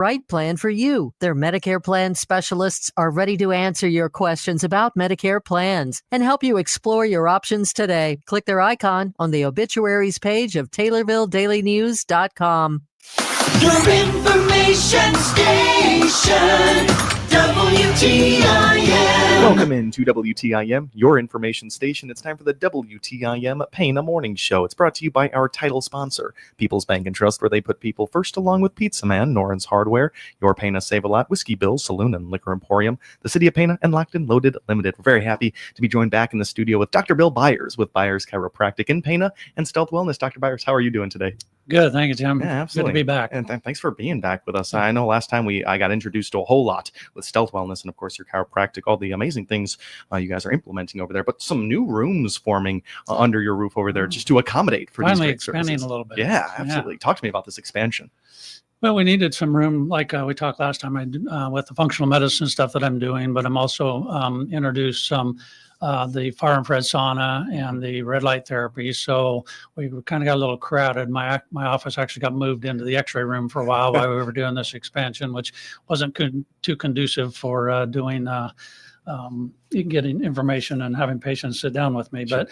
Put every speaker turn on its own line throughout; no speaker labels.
right plan for you. Their Medicare plan specialists are ready to answer your questions about Medicare plans and help you explore your options today. Click their icon on the obituaries page of TaylorvilleDailyNews.com.
Your information station, WTIM.
Welcome into WTIM, your information station. It's time for the WTIM Pana Morning Show. It's brought to you by our title sponsor, People's Bank and Trust, where they put people first, along with Pizza Man, Noren's Hardware, Your Pana Save a Lot, Whiskey Bill, Saloon and Liquor Emporium, the City of Pana, and Locked and Loaded Limited. We're very happy to be joined back in the studio with Dr. Bill Byers with Byers Chiropractic in Pana and Stealth Wellness. Dr. Byers, how are you doing today?
Good, thank you, Tim.
Yeah, absolutely.
Good to be back.
And thanks for being back with us. I know last time I got introduced to a whole lot with Stealth Wellness and, of course, your chiropractic, all the amazing things you guys are implementing over there, but some new rooms forming under your roof over there just to accommodate for
Finally
these great
expanding
services.
a little bit.
Yeah, absolutely. Talk to me about this expansion.
Well, we needed some room, like we talked last time, with the functional medicine stuff that I'm doing, but I'm also introduced some the far infrared sauna and the red light therapy. So we kind of got a little crowded. My office actually got moved into the X-ray room for a while we were doing this expansion, which wasn't too conducive for doing getting information and having patients sit down with me, but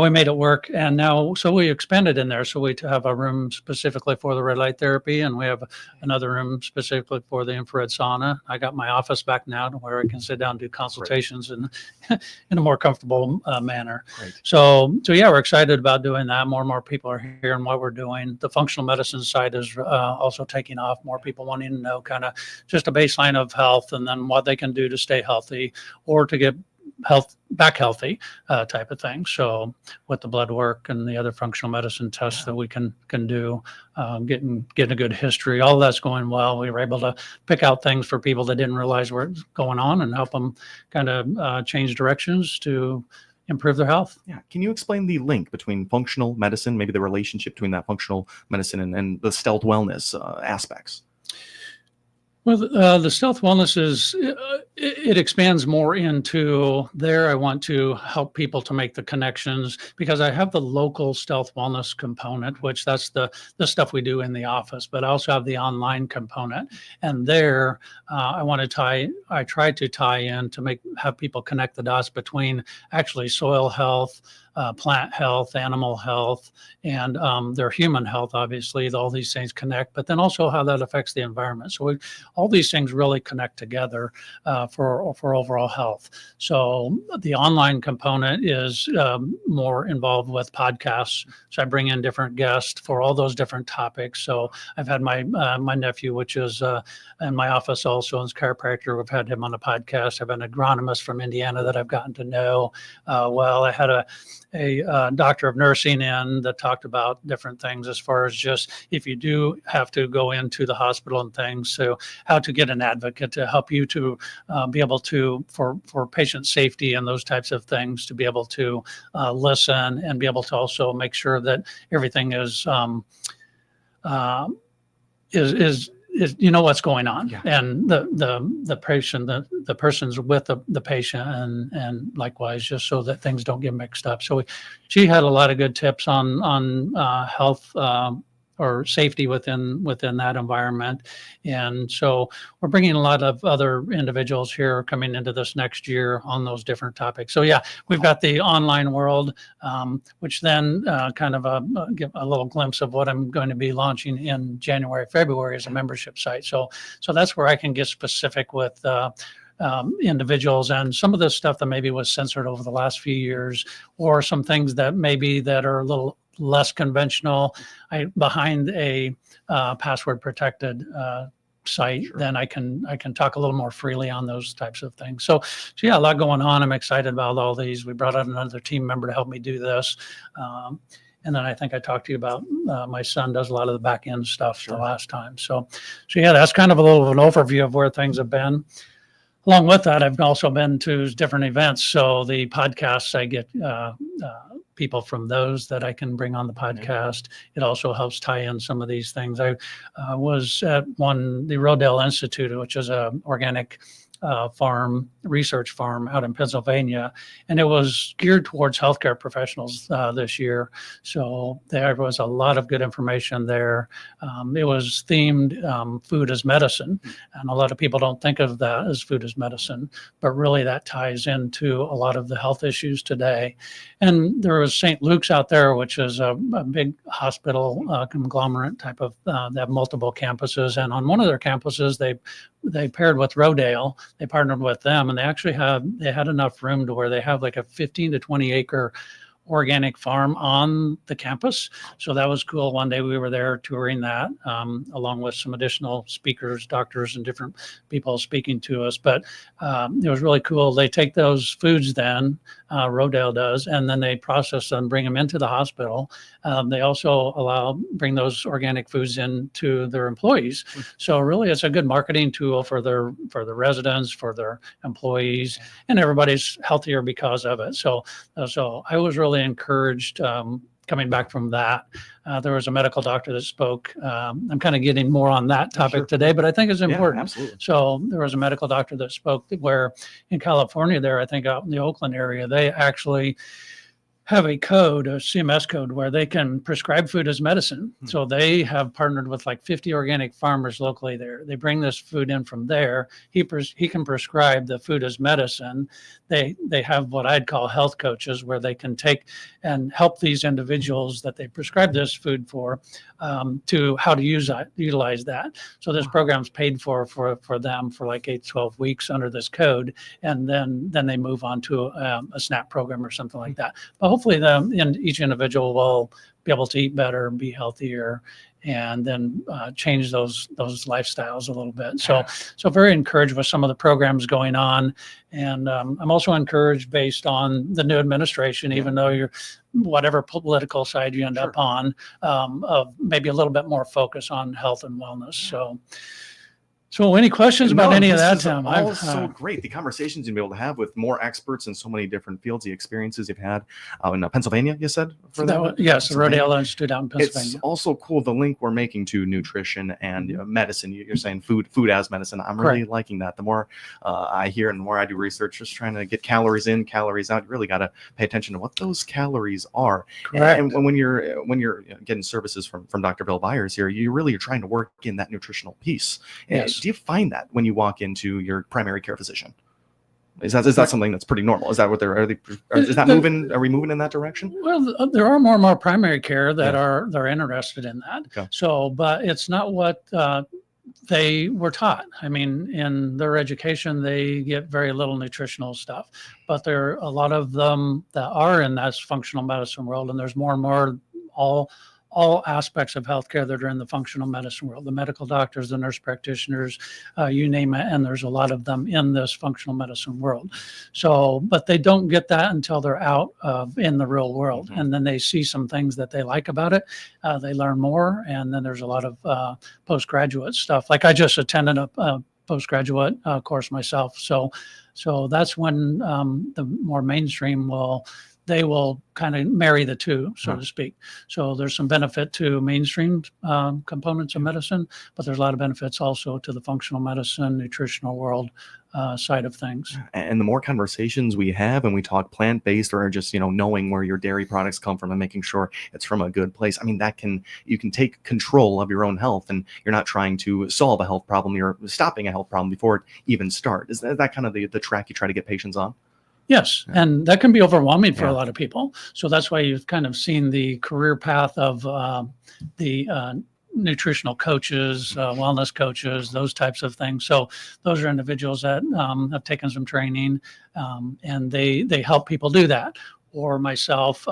we made it work. And now, so we expanded in there. So we have a room specifically for the red light therapy, and we have another room specifically for the infrared sauna. I got my office back now to where I can sit down and do consultations in a more comfortable manner.
Great.
So yeah, we're excited about doing that. More and more people are hearing what we're doing. The functional medicine side is also taking off. More people wanting to know kind of just a baseline of health and then what they can do to stay healthy or to get back healthy type of thing. So with the blood work and the other functional medicine tests that we can do, getting a good history, all that's going well. We were able to pick out things for people that didn't realize were going on and help them kind of change directions to improve their health.
Yeah. Can you explain the link between functional medicine, maybe the relationship between that functional medicine and the stealth wellness aspects?
Well, the stealth wellness it expands more into there. I want to help people to make the connections because I have the local stealth wellness component, which that's the stuff we do in the office, but I also have the online component. And there, I try to tie in to have people connect the dots between actually soil health, plant health, animal health, and their human health. Obviously, all these things connect, but then also how that affects the environment. So all these things really connect together for overall health. So the online component is more involved with podcasts. So I bring in different guests for all those different topics. So I've had my nephew, which is in my office also, is chiropractor. We've had him on the podcast. I have an agronomist from Indiana that I've gotten to know well. I had a doctor of nursing in that talked about different things as far as just if you do have to go into the hospital and things. So how to get an advocate to help you to be able to, for patient safety and those types of things, to be able to listen and be able to also make sure that everything is you know what's going on,
yeah.
And the patient, the person's with the patient, and likewise, just so that things don't get mixed up. So she had a lot of good tips on health or safety within that environment. And so we're bringing a lot of other individuals here coming into this next year on those different topics. So yeah, we've got the online world, which then kind of give a little glimpse of what I'm going to be launching in January, February as a membership site. So that's where I can get specific with individuals and some of the stuff that maybe was censored over the last few years, or some things that are a little less conventional. Behind a password protected site, sure. Then I can talk a little more freely on those types of things. So yeah, a lot going on. I'm excited about all these. We brought out another team member to help me do this. And then I think I talked to you about my son does a lot of the back end stuff, sure. The last time. So yeah, that's kind of a little of an overview of where things have been. Along with that, I've also been to different events. So the podcasts, I get people from those that I can bring on the podcast. It also helps tie in some of these things. I was at the Rodale Institute, which is a organic research farm out in Pennsylvania, and it was geared towards healthcare professionals this year. So there was a lot of good information there. It was themed food as medicine, and a lot of people don't think of that as food as medicine, but really that ties into a lot of the health issues today. And there was St. Luke's out there, which is a big hospital conglomerate type of, they have multiple campuses. And on one of their campuses, they paired with Rodale. They partnered with them, and they had enough room to where they have like a 15 to 20 acre organic farm on the campus. So that was cool. One day we were there touring that, along with some additional speakers, doctors, and different people speaking to us. But it was really cool. They take those foods then, Rodale does, and then they process them, bring them into the hospital. They also bring those organic foods in to their employees. So really it's a good marketing tool for the residents, for their employees, and everybody's healthier because of it. So I was really encouraged coming back from that. There was a medical doctor that spoke. I'm kind of getting more on that topic today, but I think it's important.
Yeah, absolutely.
So there was a medical doctor that spoke where in California there, I think out in the Oakland area, they actually have a code, a CMS code, where they can prescribe food as medicine. So they have partnered with like 50 organic farmers locally there. They bring this food in from there. He can prescribe the food as medicine. They have what I'd call health coaches, where they can take and help these individuals that they prescribe this food for to how to utilize that. So this program's paid for them for like 8 to 12 weeks under this code, and then they move on to a SNAP program or something like that. But hopefully each individual will be able to eat better and be healthier, and then change those lifestyles a little bit. So very encouraged with some of the programs going on. And I'm also encouraged based on the new administration, even though you're whatever political side you end up on, of maybe a little bit more focus on health and wellness. So any questions about any of that, Tim?
So great. The conversations you'll be able to have with more experts in so many different fields, the experiences you've had in Pennsylvania, you said?
Yes, the Rodale Institute out in Pennsylvania.
It's also cool, the link we're making to nutrition and medicine. You're saying food as medicine. I'm really liking that. The more I hear and the more I do research, just trying to get calories in, calories out, you really got to pay attention to what those calories are.
Correct.
And when you're getting services from Dr. Bill Byers here, you're trying to work in that nutritional piece.
Yes.
Do you find that when you walk into your primary care physician? Is that something that's pretty normal? Is that what are we moving in that direction?
Well, there are more and more primary care that are interested in that. Okay. So, but it's not what they were taught. I mean, in their education, they get very little nutritional stuff, but there are a lot of them that are in that functional medicine world, and there's more and more all aspects of healthcare that are in the functional medicine world, the medical doctors, the nurse practitioners, you name it, and there's a lot of them in this functional medicine world. So, but they don't get that until they're out in the real world, and then they see some things that they like about it. They learn more, and then there's a lot of postgraduate stuff. Like I just attended a postgraduate course myself. So that's when the more mainstream will kind of marry the two, so to speak. So there's some benefit to mainstream components of medicine, but there's a lot of benefits also to the functional medicine, nutritional world side of things.
And the more conversations we have and we talk plant-based, or just, knowing where your dairy products come from and making sure it's from a good place. I mean, you can take control of your own health, and you're not trying to solve a health problem. You're stopping a health problem before it even starts. Is that kind of the track you try to get patients on?
Yes, and that can be overwhelming for a lot of people. So that's why you've kind of seen the career path of the nutritional coaches, wellness coaches, those types of things. So those are individuals that have taken some training, and they help people do that. Or myself,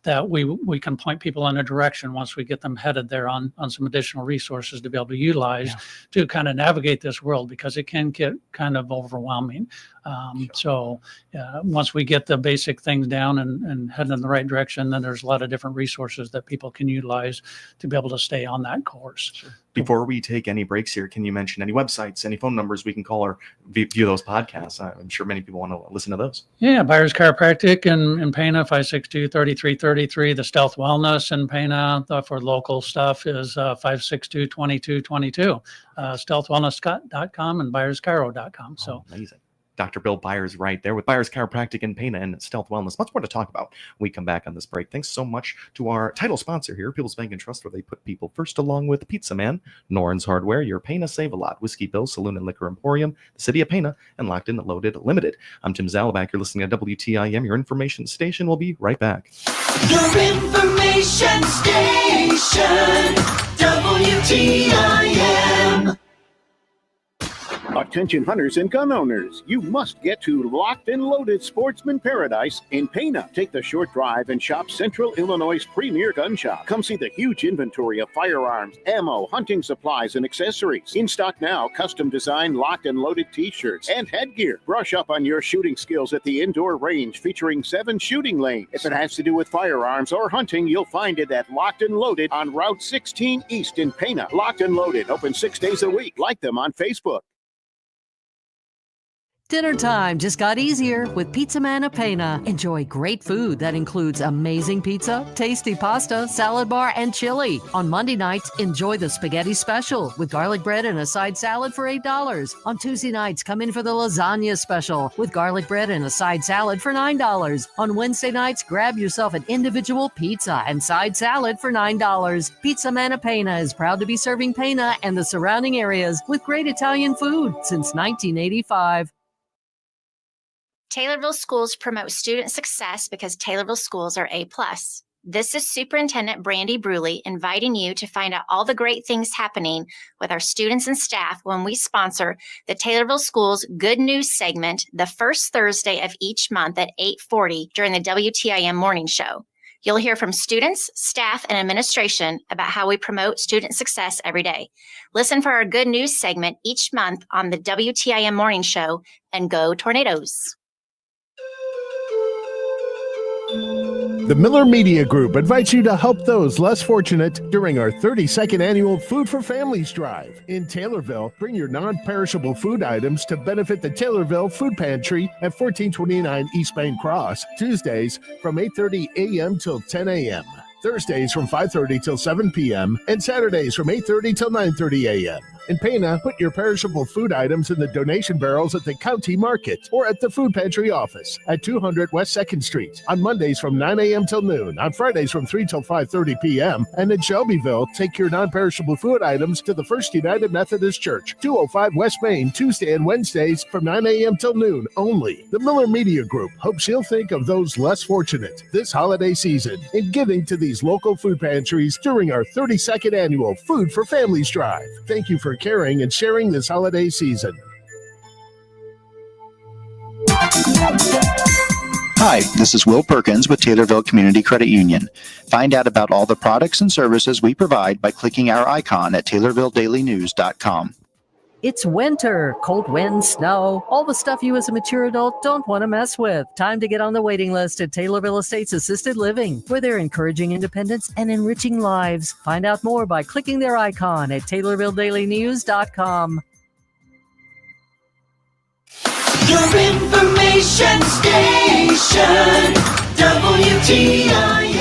that we can point people in a direction once we get them headed there on some additional resources to be able to utilize to kind of navigate this world, because it can get kind of overwhelming. So once we get the basic things down and head in the right direction, then there's a lot of different resources that people can utilize to be able to stay on that course.
Before we take any breaks here, can you mention any websites, any phone numbers we can call or view those podcasts? I'm sure many people want to listen to those.
Yeah, Byers Chiropractic in Pana, 562-3333. The Stealth Wellness in Pana for local stuff is 562-2222. Stealthwellness.com and byerschiro.com. So
amazing. Dr. Bill Byers right there with Byers Chiropractic in Pana and Stealth Wellness. Much more to talk about when we come back on this break. Thanks so much to our title sponsor here, People's Bank and Trust, where they put people first, along with Pizza Man, Noren's Hardware, your Pana Save-A-Lot, Whiskey Bill, Saloon and Liquor Emporium, the City of Pana, and Locked In Loaded Limited. I'm Tim Zalabak. You're listening to WTIM, your information station. We'll be right back.
Your information station, WTIM.
Attention hunters and gun owners, you must get to Locked and Loaded Sportsman Paradise in Pana. Take the short drive and shop Central Illinois' premier gun shop. Come see the huge inventory of firearms, ammo, hunting supplies, and accessories. In stock now, custom designed Locked and Loaded t-shirts and headgear. Brush up on your shooting skills at the indoor range featuring 7 shooting lanes. If it has to do with firearms or hunting, you'll find it at Locked and Loaded on Route 16 East in Pana. Locked and Loaded, open 6 days a week. Like them on Facebook.
Dinner time just got easier with Pizza Man of Pana. Enjoy great food that includes amazing pizza, tasty pasta, salad bar, and chili. On Monday nights, enjoy the spaghetti special with garlic bread and a side salad for $8. On Tuesday nights, come in for the lasagna special with garlic bread and a side salad for $9. On Wednesday nights, grab yourself an individual pizza and side salad for $9. Pizza Man of Pana is proud to be serving Pana and the surrounding areas with great Italian food since 1985.
Taylorville schools promote student success because Taylorville schools are A+. This is Superintendent Brandy Bruley inviting you to find out all the great things happening with our students and staff when we sponsor the Taylorville Schools Good News segment the first Thursday of each month at 8:40 during the WTIM Morning Show. You'll hear from students, staff, and administration about how we promote student success every day. Listen for our Good News segment each month on the WTIM Morning Show, and go Tornadoes.
The Miller Media Group invites you to help those less fortunate during our 32nd annual Food for Families Drive. In Taylorville, bring your non-perishable food items to benefit the Taylorville Food Pantry at 1429 East Main Cross, Tuesdays from 8:30 a.m. till 10 a.m., Thursdays from 5:30 till 7 p.m., and Saturdays from 8:30 till 9:30 a.m. In Pana, put your perishable food items in the donation barrels at the county market or at the food pantry office at 200 West 2nd Street. On Mondays from 9 a.m. till noon, on Fridays from 3 till 5:30 p.m. And in Shelbyville, take your non-perishable food items to the First United Methodist Church, 205 West Main, Tuesday and Wednesdays from 9 a.m. till noon only. The Miller Media Group hopes you'll think of those less fortunate this holiday season in giving to these local food pantries during our 32nd annual Food for Families Drive. Thank you for caring and sharing this holiday season.
Hi, this is Will Perkins with Taylorville Community Credit Union. Find out about all the products and services we provide by clicking our icon at TaylorvilleDailyNews.com.
It's winter, cold winds, snow, all the stuff you as a mature adult don't want to mess with. Time to get on the waiting list at Taylorville Estates Assisted Living, where they're encouraging independence and enriching lives. Find out more by clicking their icon at TaylorvilleDailyNews.com.
Your information station, WTIM.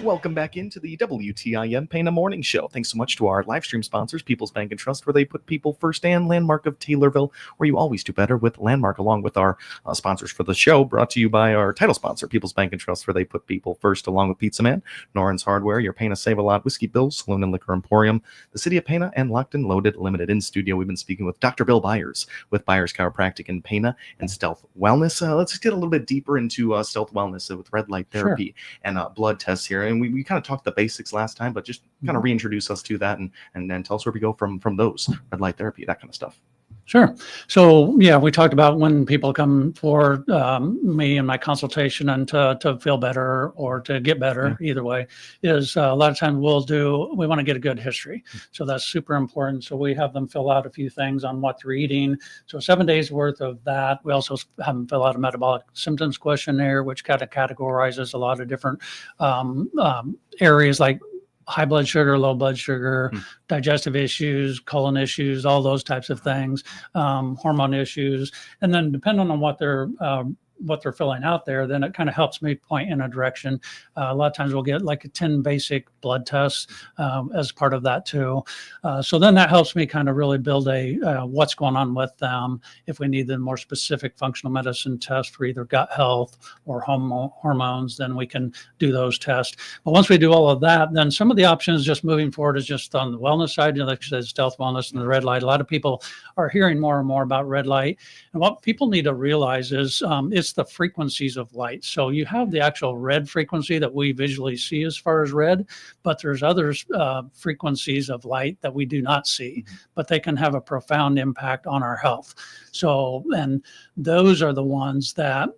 Welcome back into the WTIM Pana Morning Show. Thanks so much to our live stream sponsors, People's Bank and Trust, where they put people first, and Landmark of Taylorville, where you always do better with Landmark, along with our sponsors for the show, brought to you by our title sponsor, People's Bank and Trust, where they put people first, along with Pizza Man, Noren's Hardware, your Pana Save-A-Lot, Whiskey Bill, Saloon and Liquor Emporium, the City of Pana, and Locked and Loaded Limited. In studio, we've been speaking with Dr. Bill Byers with Byers Chiropractic in Pana and Stealth Wellness. Let's get a little bit deeper into Stealth Wellness with red light therapy and blood tests here. And we kind of talked the basics last time, but just kind of reintroduce us to that and then tell us where we go from those red light therapy, that kind of stuff.
Sure. So, yeah, we talked about when people come for me and my consultation and to feel better or to get better, either way, is a lot of times we want to get a good history. So that's super important. So we have them fill out a few things on what they're eating. So 7 days worth of that. We also have them fill out a metabolic symptoms questionnaire, which kind of categorizes a lot of different areas like high blood sugar, low blood sugar,
Hmm.
digestive issues, colon issues, all those types of things, hormone issues. And then depending on what they're filling out there, then it kind of helps me point in a direction. A lot of times we'll get like 10 basic blood tests as part of that too. So then that helps me kind of really build a what's going on with them. If we need the more specific functional medicine test for either gut health or hormones, then we can do those tests. But once we do all of that, then some of the options just moving forward is just on the wellness side, like you said, stealth wellness and the red light. A lot of people are hearing more and more about red light. And what people need to realize is it's the frequencies of light. So you have the actual red frequency that we visually see as far as red, but there's other frequencies of light that we do not see, but they can have a profound impact on our health. So, and those are the ones that,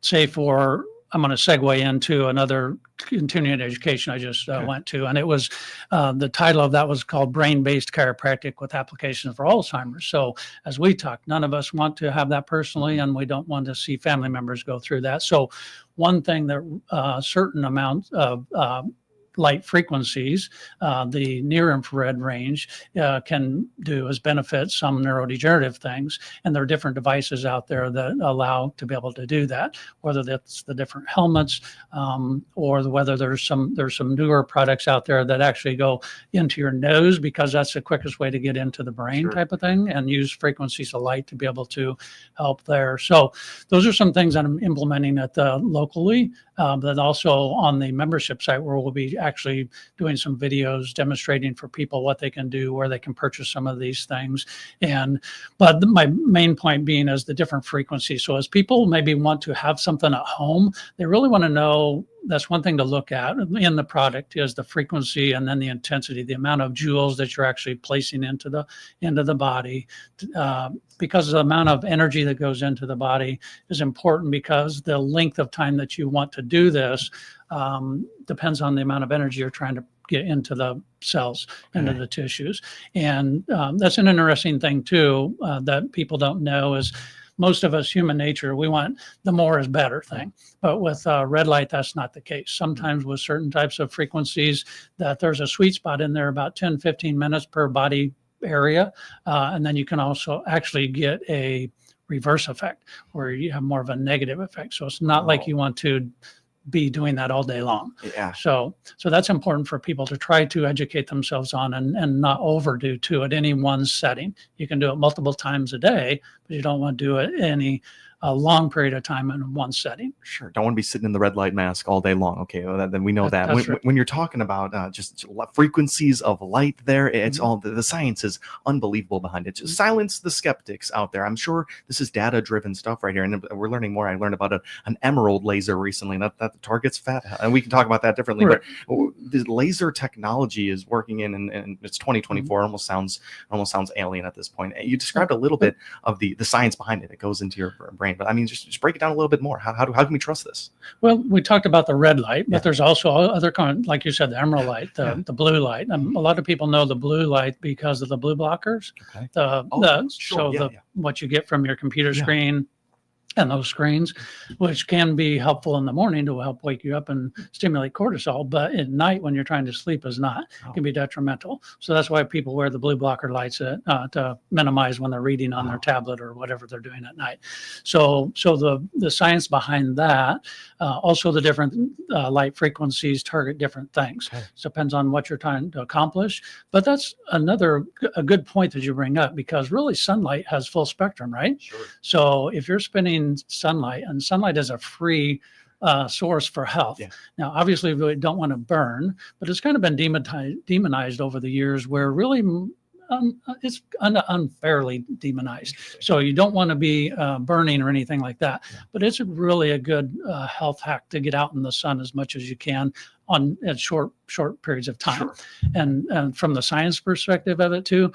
say for, I'm going to segue into another continuing education I just went to, and it was the title of that was called Brain-Based Chiropractic with Applications for Alzheimer's. So as we talk, none of us want to have that personally, and we don't want to see family members go through that. So one thing that certain amounts of light frequencies, the near infrared range can do is benefit some neurodegenerative things. And there are different devices out there that allow to be able to do that, whether that's the different helmets or whether there's some newer products out there that actually go into your nose, because that's the quickest way to get into the brain type of thing, and use frequencies of light to be able to help there. So those are some things that I'm implementing at the locally, but also on the membership site where we'll be actually doing some videos demonstrating for people what they can do, where they can purchase some of these things. But my main point being is the different frequencies. So as people maybe want to have something at home, they really want to know, that's one thing to look at in the product is the frequency and then the intensity, the amount of joules that you're actually placing into the body, because the amount of energy that goes into the body is important, because the length of time that you want to do this depends on the amount of energy you're trying to get into the cells, into the tissues. And that's an interesting thing too, that people don't know is, most of us, human nature, we want the more is better thing. But with red light, that's not the case. Sometimes with certain types of frequencies, that there's a sweet spot in there, about 10, 15 minutes per body area. And then you can also actually get a reverse effect where you have more of a negative effect. So it's not like you want to be doing that all day long.
Yeah.
So that's important for people to try to educate themselves on and not overdo to it any one setting. You can do it multiple times a day, but you don't want to do it any a long period of time in one setting.
Sure. Don't want to be sitting in the red light mask all day long. Okay. Well, then we know that. When you're talking about just frequencies of light there, it's all the science is unbelievable behind it. Just silence the skeptics out there. I'm sure this is data driven stuff right here. And we're learning more. I learned about an emerald laser recently that targets fat. And we can talk about that differently. Right. But the laser technology is working and it's 2024. Almost sounds alien at this point. You described a little bit of the science behind it. It goes into your brain. But I mean, just break it down a little bit more. How can we trust this?
Well, we talked about the red light, but there's also other kind, like you said, the emerald light, the blue light. A lot of people know the blue light because of the blue blockers. Okay. What you get from your computer screen and those screens, which can be helpful in the morning to help wake you up and stimulate cortisol, but at night when you're trying to sleep is not. It can be detrimental. So that's why people wear the blue blocker lights to minimize when they're reading on their tablet or whatever they're doing at night. So the science behind that, also the different light frequencies target different things. Okay. So it depends on what you're trying to accomplish. But that's a good point that you bring up, because really sunlight has full spectrum, right? Sure. So if you're spending sunlight, and sunlight is a free source for health. Yeah. Now, obviously, we don't want to burn, but it's kind of been demonized over the years, where really it's unfairly demonized. So you don't want to be burning or anything like that. Yeah. But it's really a good health hack to get out in the sun as much as you can at short periods of time. Sure. And from the science perspective of it too,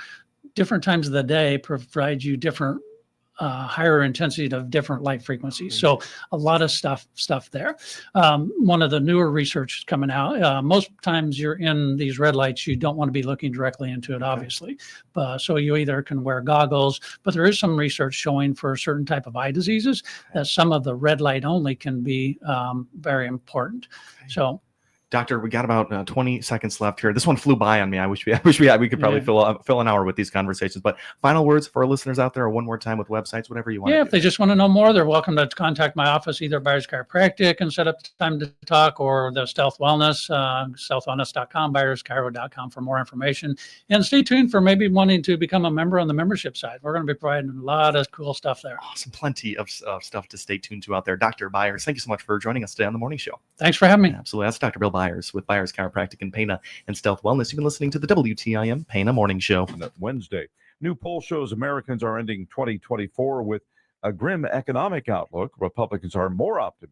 different times of the day provide you different higher intensity of different light frequencies. So a lot of stuff there. One of the newer research coming out, most times you're in these red lights, you don't want to be looking directly into it, obviously. So you either can wear goggles, but there is some research showing for certain type of eye diseases that some of the red light only can be very important. So
Doctor, we got about 20 seconds left here. This one flew by on me. I wish we could probably fill an hour with these conversations. But final words for our listeners out there, or one more time with websites, whatever you want.
Yeah,
to
if they just want to know more, they're welcome to contact my office, either Byers Chiropractic and set up time to talk, or the Stealth Wellness, stealthwellness.com, byerschiro.com for more information. And stay tuned for maybe wanting to become a member on the membership side. We're going to be providing a lot of cool stuff there.
Awesome. Plenty of stuff to stay tuned to out there. Dr. Byers, thank you so much for joining us today on the morning show.
Thanks for having me.
Absolutely. That's Dr. Bill Byers with Byers Chiropractic in Pana and Stealth Wellness. You've been listening to the WTIM Pana Morning Show.
Wednesday. New poll shows Americans are ending 2024 with a grim economic outlook. Republicans are more optimistic